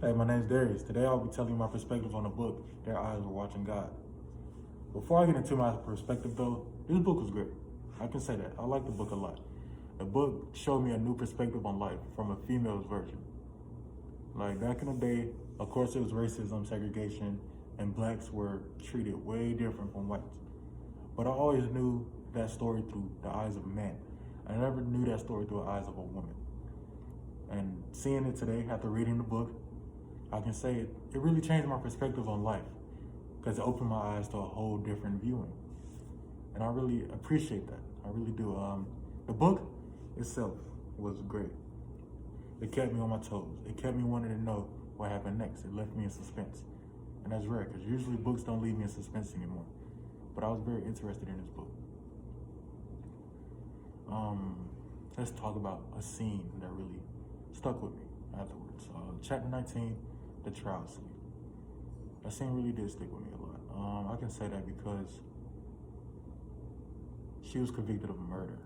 Hey, my name's Darius. Today I'll be telling you my perspective on the book, Their Eyes Were Watching God. Before I get into my perspective though, this book was great. I can say that. I like the book a lot. The book showed me a new perspective on life from a female's version. Like back in the day, of course it was racism, segregation, and blacks were treated way different from whites. But I always knew that story through the eyes of a man. I never knew that story through the eyes of a woman. And seeing it today after reading the book, I can say it really changed my perspective on life because it opened my eyes to a whole different viewing. And I really appreciate that. I really do. The book itself was great. It kept me on my toes. It kept me wanting to know what happened next. It left me in suspense. And that's rare because usually books don't leave me in suspense anymore. But I was very interested in this book. Let's talk about a scene that really stuck with me afterwards. Chapter 19, the trial scene. That scene really did stick with me a lot. I can say that because she was convicted of murder,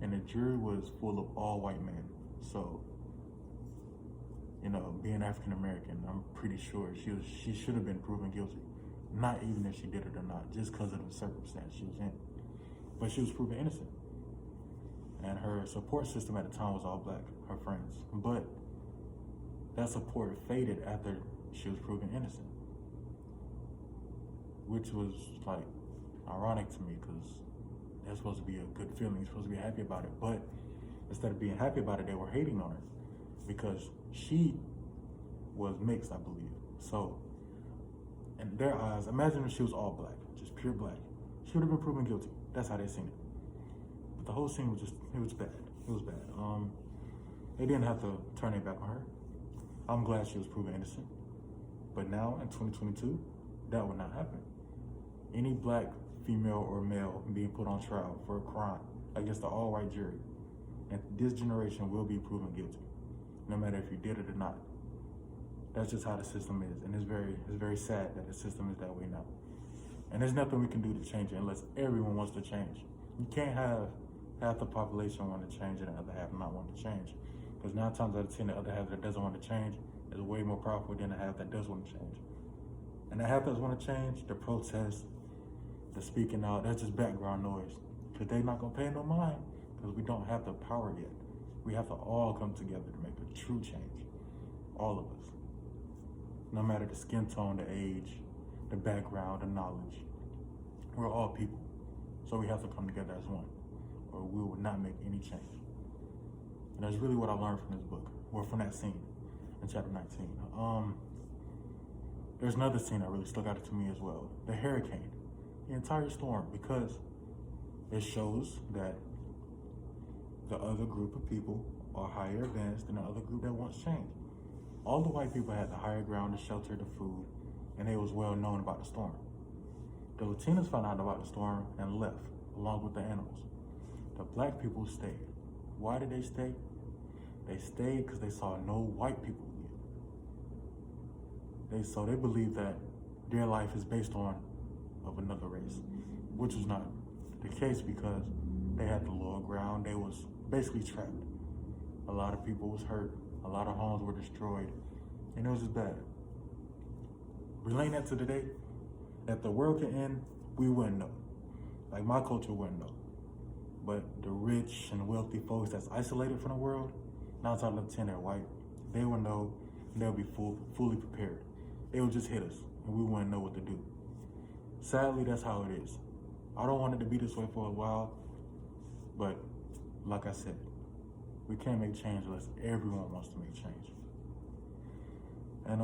and the jury was full of all white men. So, being African American, I'm pretty sure she should have been proven guilty. Not even if she did it or not, just because of the circumstance she was in. But she was proven innocent. And her support system at the time was all black, her friends. But that support faded after she was proven innocent, which was like ironic to me because that's supposed to be a good feeling. You're supposed to be happy about it. But instead of being happy about it, they were hating on her because she was mixed, I believe. So in their eyes, imagine if she was all black, just pure black. She would have been proven guilty. That's how they seen it. But the whole scene was it was bad. It was bad. They didn't have to turn it back on her. I'm glad she was proven innocent. But now in 2022, that would not happen. Any black female or male being put on trial for a crime against the all-white jury, and this generation will be proven guilty, no matter if you did it or not. That's just how the system is, and it's very sad that the system is that way now. And there's nothing we can do to change it unless everyone wants to change. You can't have half the population want to change and the other half not want to change. Because 9 times out of 10, the other half that doesn't want to change is way more powerful than the half that does want to change. And the half that want to change, the protest, the speaking out, that's just background noise. Because they're not going to pay no mind because we don't have the power yet. We have to all come together to make a true change. All of us. No matter the skin tone, the age, the background, the knowledge. We're all people. So we have to come together as one, or we will not make any change. And that's really what I learned from this book, or from that scene in chapter 19. There's another scene that really stuck out to me as well, the hurricane, the entire storm, because it shows that the other group of people are higher advanced than the other group that wants change. All the white people had the higher ground, the shelter, the food, and they was well known about the storm. The Latinos found out about the storm and left, along with the animals. The black people stayed. Why did they stay? They stayed because they saw no white people leave. They believed that their life is based on of another race, which was not the case because they had the lower ground. They was basically trapped. A lot of people was hurt. A lot of homes were destroyed, and it was just bad. Relating that to today, if the world could end, we wouldn't know. Like my culture wouldn't know. But the rich and wealthy folks that's isolated from the world, 9 times out of 10 they're white, they will know and they'll be fully prepared. It will just hit us and we wouldn't know what to do. Sadly, that's how it is. I don't want it to be this way for a while, but like I said, we can't make change unless everyone wants to make change. And